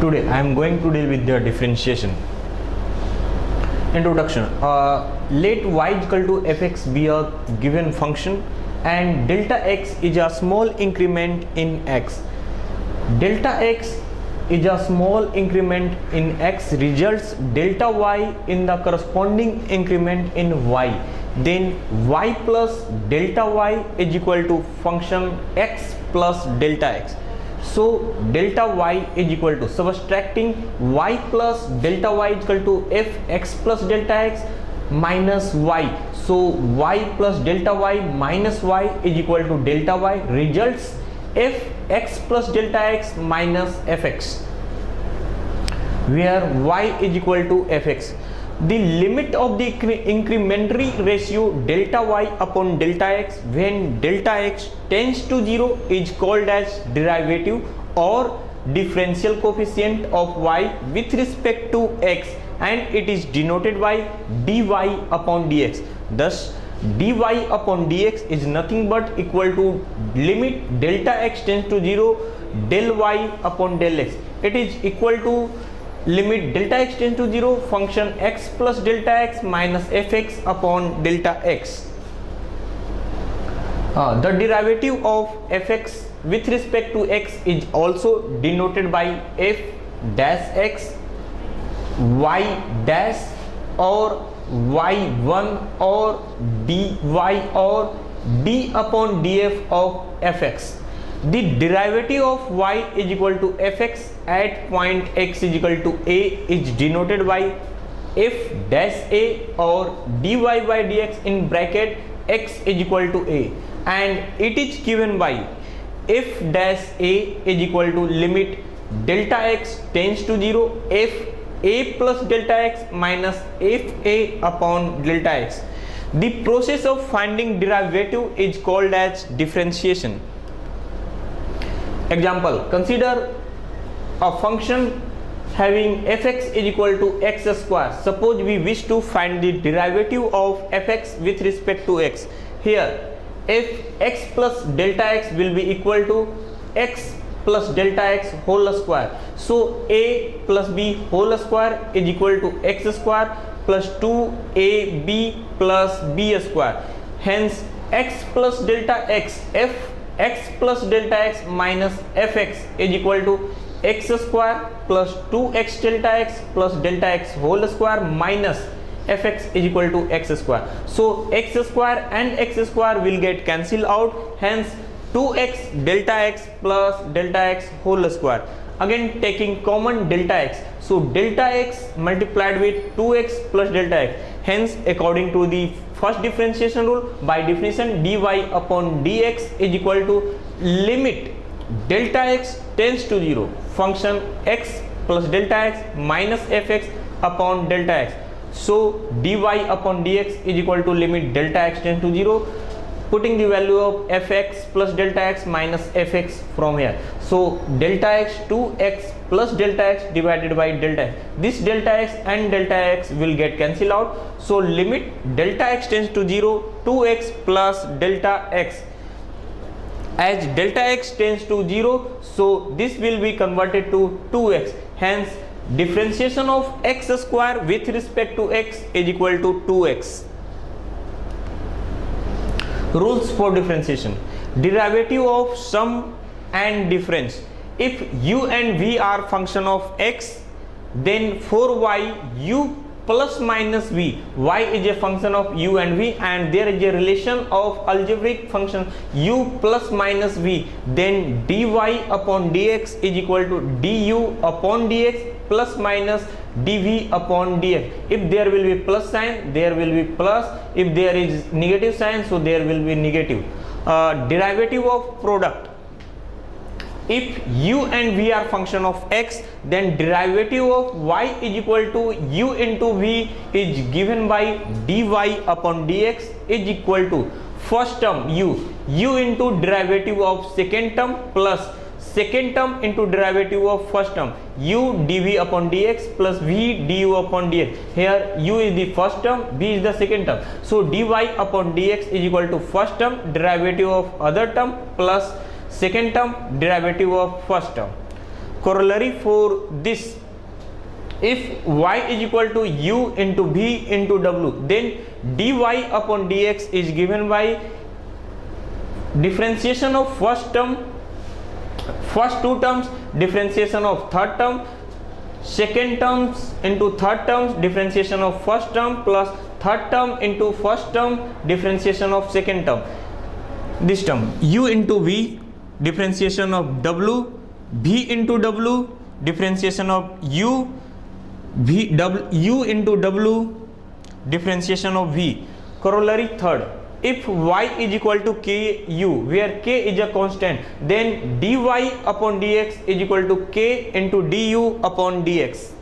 Today I am going to deal with the differentiation. Introduction. Let y equal to fx be a given function and delta x is a small increment in x. Delta x is a small increment in x results delta y in the corresponding increment in y. Then y plus delta y is equal to function x plus delta x. So delta y is equal to, subtracting y plus delta y is equal to fx plus delta x minus y. So y plus delta y minus y is equal to delta y results fx plus delta x minus fx, where y is equal to fx. The limit of the incrementary ratio delta y upon delta x when delta x tends to 0 is called as derivative or differential coefficient of y with respect to x, and it is denoted by dy upon dx. Thus dy upon dx is nothing but equal to limit delta x tends to 0 del y upon del x. It is equal to limit delta x tends to 0 function x plus delta x minus fx upon delta x. The derivative of fx with respect to x is also denoted by f dash x, y dash, or y1, or dy, or d upon df of fx. The derivative of y is equal to fx at point x is equal to a is denoted by f dash a or dy by dx in bracket x is equal to a, and it is given by f dash a is equal to limit delta x tends to 0 f a plus delta x minus f a upon delta x. The process of finding derivative is called as differentiation. Example, consider a function having fx is equal to x square. Suppose we wish to find the derivative of fx with respect to x. Here fx plus delta x will be equal to x plus delta x whole square. So a plus b whole square is equal to x square plus 2ab plus b square. Hence x plus delta x, x plus delta x minus fx is equal to x square plus 2x delta x plus delta x whole square minus fx is equal to x square. So x square and x square will get cancelled out, hence 2x delta x plus delta x whole square. Again taking common delta x, so delta x multiplied with 2x plus delta x. Hence according to the first differentiation rule, by definition dy upon dx is equal to limit delta x tends to 0 function x plus delta x minus fx upon delta x. So dy upon dx is equal to limit delta x tends to 0, putting the value of fx plus delta x minus fx from here. So delta x 2x plus delta x divided by delta x. This delta x and delta x will get cancelled out. So limit delta x tends to 0 2x plus delta x. As delta x tends to 0, so this will be converted to 2x. Hence differentiation of x square with respect to x is equal to 2x. Rules for differentiation. Derivative of sum and difference. If u and v are function of x, then for y u plus minus v, y is a function of u and v, and there is a relation of algebraic function u plus minus v, then dy upon dx is equal to du upon dx plus minus dv upon dx. If there will be plus sign, there will be plus. If there is negative sign, so there will be negative. Derivative of product. If u and v are function of x, then derivative of y is equal to u into v is given by dy upon dx is equal to first term u into derivative of second term plus second term into derivative of first term u dv upon dx plus v du upon dx. Here u is the first term, v is the second term. So dy upon dx is equal to first term derivative of other term plus second term derivative of first term. corollary for this, if y is equal to u into v into w, then dy upon dx is given by differentiation of first two terms, differentiation of third term, second terms into third terms, differentiation of first term plus third term into first term, differentiation of second term. This term u into v, differentiation of w, v into w, differentiation of u, u into w, differentiation of v. Corollary third, if y is equal to ku, where k is a constant, then dy upon dx is equal to k into du upon dx.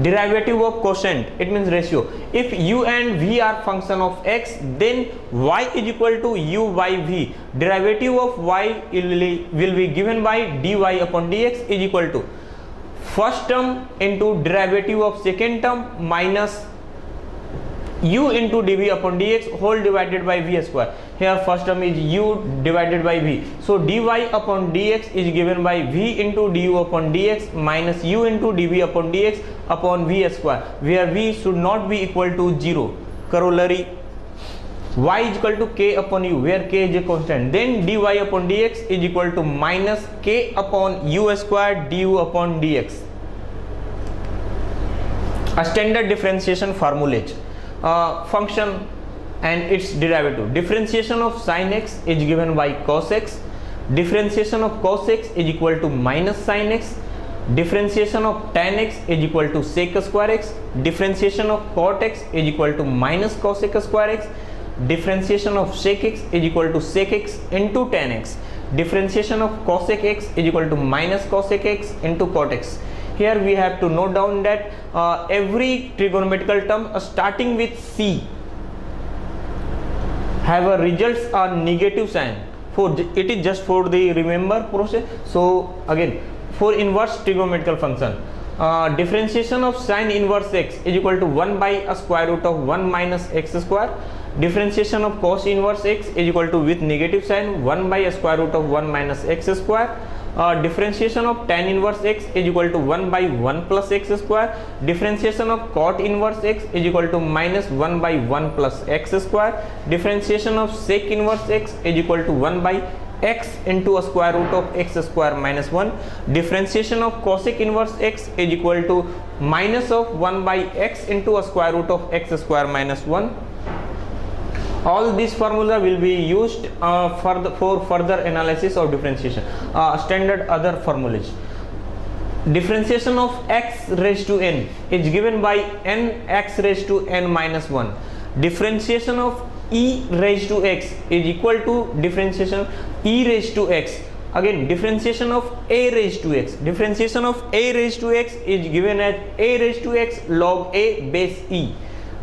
Derivative of quotient, it means ratio. If u and v are function of x, then y is equal to u by v. Derivative of y will be given by dy upon dx is equal to first term into derivative of second term minus u into dv upon dx whole divided by v square. Here first term is u divided by v, so dy upon dx is given by v into du upon dx minus u into dv upon dx upon v square, where v should not be equal to 0. Corollary, y is equal to k upon u, where k is a constant, then dy upon dx is equal to minus k upon u square du upon dx. A standard differentiation formula, function and its derivative. Differentiation of sin x is given by cos x, differentiation of cos x is equal to minus sin x, differentiation of tan x is equal to sec square x, differentiation of cot x is equal to minus cosec square x, differentiation of sec x is equal to sec x into tan x, differentiation of cosec x is equal to minus cosec x into cot x. Here we have to note down that every trigonometrical term starting with c have a results are negative sign. For it is just for the remember process. So again, for inverse trigonometrical function, differentiation of sin inverse x is equal to 1 by a square root of 1 minus x square. Differentiation of cos inverse x is equal to with negative sign 1 by a square root of 1 minus x square. Differentiation of tan inverse x is equal to 1 by 1 plus x square. Differentiation of cot inverse x is equal to minus 1 by 1 plus x square. Differentiation of sec inverse x is equal to 1 by x into a square root of x square minus 1. Differentiation of cosec inverse x is equal to minus of 1 by x into a square root of x square minus 1. All these formula will be used for further analysis of differentiation. Standard other formulas. Differentiation of x raised to n is given by n x raised to n minus 1. Differentiation of e raised to x is equal to differentiation e raised to x. Again, differentiation of a raised to x. Differentiation of a raised to x is given as a raised to x log a base e.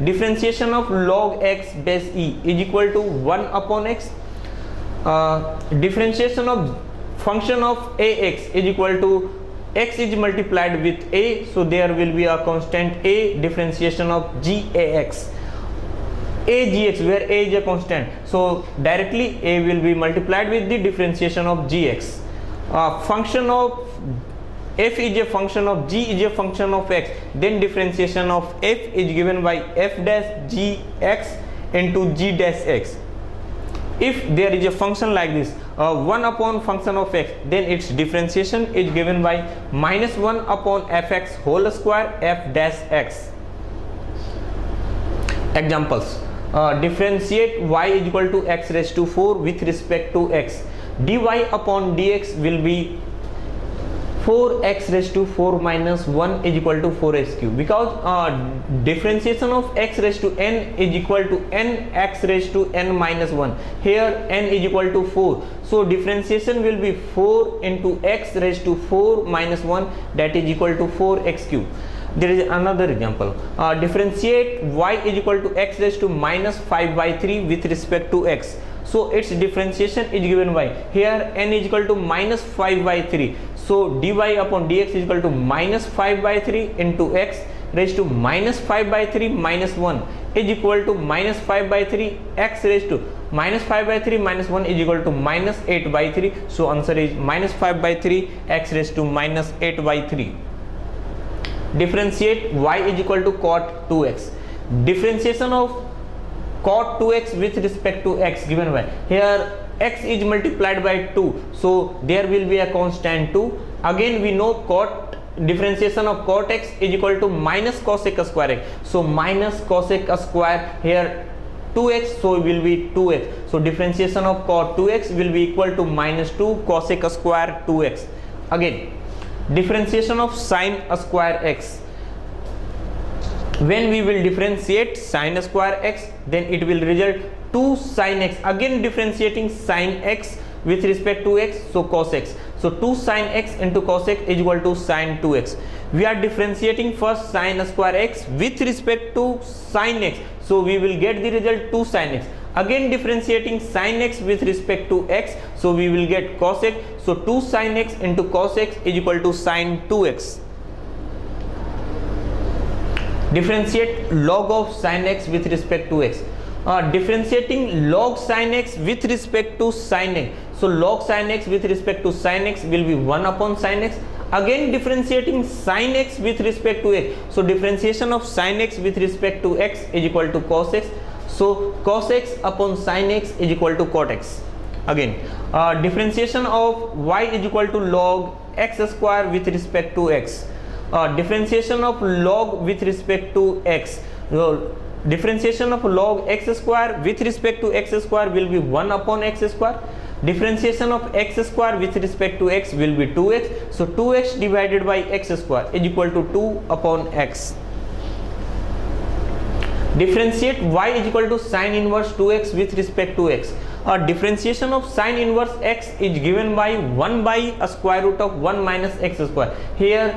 Differentiation of log x base e is equal to 1 upon x. Differentiation of function of ax is equal to x is multiplied with a, so there will be a constant a. Differentiation of gax, a gx, where a is a constant, so directly a will be multiplied with the differentiation of gx. Function of f is a function of g is a function of x, then differentiation of f is given by f dash gx into g dash x. If there is a function like this, 1 upon function of x, then its differentiation is given by minus 1 upon fx whole square f dash x. Examples. Differentiate y is equal to x raised to 4 with respect to x. dy upon dx will be 4x raised to 4 minus 1 is equal to 4x cube, because differentiation of x raised to n is equal to n x raised to n minus 1. Here n is equal to 4, so differentiation will be 4 into x raised to 4 minus 1, that is equal to 4x cube. There is another example. Differentiate y is equal to x raised to minus 5 by 3 with respect to x. So its differentiation is given by, here n is equal to minus 5 by 3. So dy upon dx is equal to minus 5 by 3 into x. raised to minus 5 by 3 minus 1 is equal to minus 5 by 3 x raised to minus 5 by 3 minus 1 is equal to minus 8 by 3. So answer is minus 5 by 3 x raised to minus 8 by 3. Differentiate y is equal to cot 2x. Differentiation of cot 2x with respect to x given by, here x is multiplied by 2, so there will be a constant 2. Again we know cot, differentiation of cot x is equal to minus cosec square x, so minus cosec square, here 2x, so will be 2x, so differentiation of cot 2x will be equal to minus 2 cosec square 2x. Again differentiation of sin square x, when we will differentiate sin square x, then it will result 2 sin x. Again differentiating sin x with respect to x, so cos x, so 2 sin x into cos x is equal to sin 2x. We are differentiating first sin square x with respect to sin x, so we will get the result 2 sin x. Again differentiating sin x with respect to x, so we will get cos x, so 2 sin x into cos x is equal to sin 2x. Differentiate log of sin x with respect to x. Differentiating log sin x with respect to sin x, so log sin x with respect to sin x will be 1 upon sin x. Again differentiating sin x with respect to x, so differentiation of sin x with respect to x is equal to cos x, so cos x upon sin x is equal to cot x. Again differentiation of y is equal to log x square with respect to x. Differentiation of log with respect to x, differentiation of log x square with respect to x square will be 1 upon x square. Differentiation of x square with respect to x will be 2x, so 2x divided by x square is equal to 2 upon x. Differentiate y is equal to sin inverse 2x with respect to x. Differentiation of sin inverse x is given by 1 by a square root of 1 minus x square. Here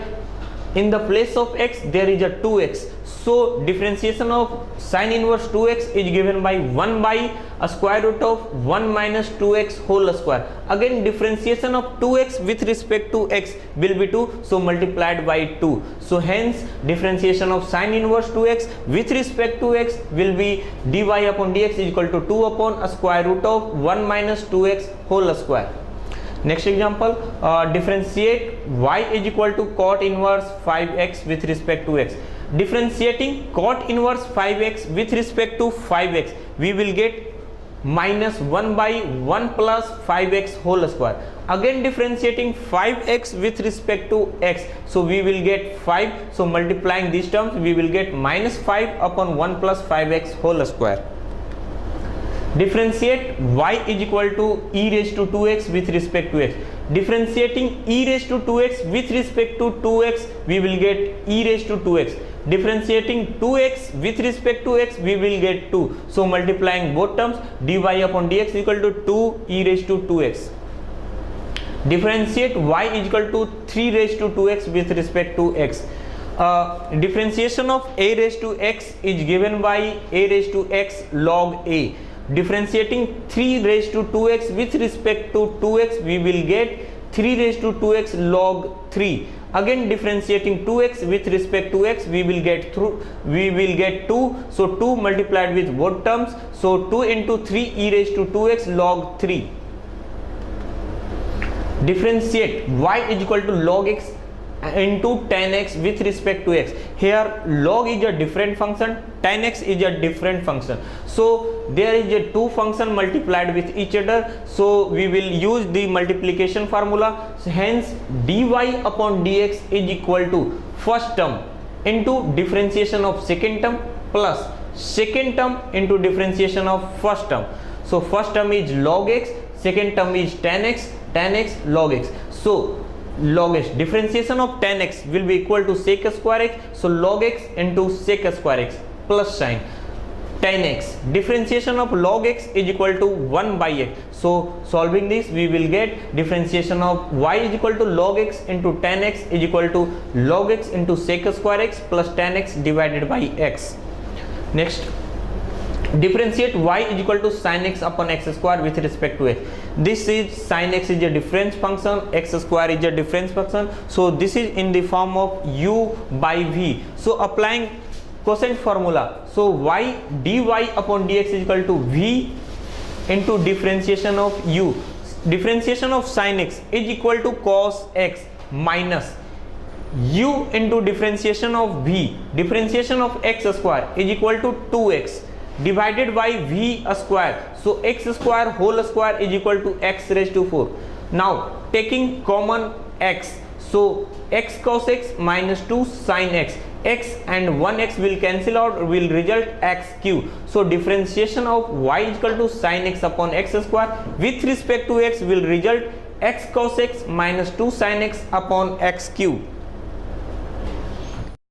in the place of x there is a 2x, so differentiation of sin inverse 2x is given by 1 by a square root of 1 minus 2x whole square. Again differentiation of 2x with respect to x will be 2, so multiplied by 2, so hence differentiation of sin inverse 2x with respect to x will be dy upon dx is equal to 2 upon a square root of 1 minus 2x whole square. Next example, differentiate y is equal to cot inverse 5x with respect to x. Differentiating cot inverse 5x with respect to 5x, we will get minus 1 by 1 plus 5x whole square. Again differentiating 5x with respect to x, so we will get 5, so multiplying these terms we will get minus 5 upon 1 plus 5x whole square. Differentiate y is equal to e raised to 2x with respect to x. Differentiating e raised to 2x with respect to 2x, we will get e raised to 2x. Differentiating 2x with respect to x, we will get 2, so multiplying both terms dy upon dx equal to 2 e raised to 2x. Differentiate y is equal to 3 raised to 2x with respect to x. Differentiation of a raised to x is given by a raised to x log a. Differentiating 3 raised to 2x with respect to 2x, we will get 3 raised to 2x log 3. Again differentiating 2x with respect to x, we will get 2, so 2 multiplied with both terms, so 2 into 3 e raised to 2x log 3. Differentiate y is equal to log x into tan x with respect to x. Here log is a different function, tan x is a different function, so there is a two function multiplied with each other, so we will use the multiplication formula, so hence dy upon dx is equal to first term into differentiation of second term plus second term into differentiation of first term. So first term is log x, second term is tan x log x, so log x, differentiation of tan x will be equal to sec square x, so log x into sec square x plus sin tan x. Differentiation of log x is equal to 1 by x, so solving this we will get differentiation of y is equal to log x into tan x is equal to log x into sec square x plus tan x divided by x. Next, differentiate y is equal to sin x upon x square with respect to x. This is sin x is a difference function, x square is a difference function, so this is in the form of u by v. So applying quotient formula, so y dy upon dx is equal to v into differentiation of u. Differentiation of sin x is equal to cos x minus u into differentiation of v. Differentiation of x square is equal to 2x divided by v square. So x square whole square is equal to x raised to 4. Now taking common x, so x cos x minus 2 sin x, x and 1x will cancel out, will result x cube. So differentiation of y is equal to sin x upon x square with respect to x will result x cos x minus 2 sin x upon x cube.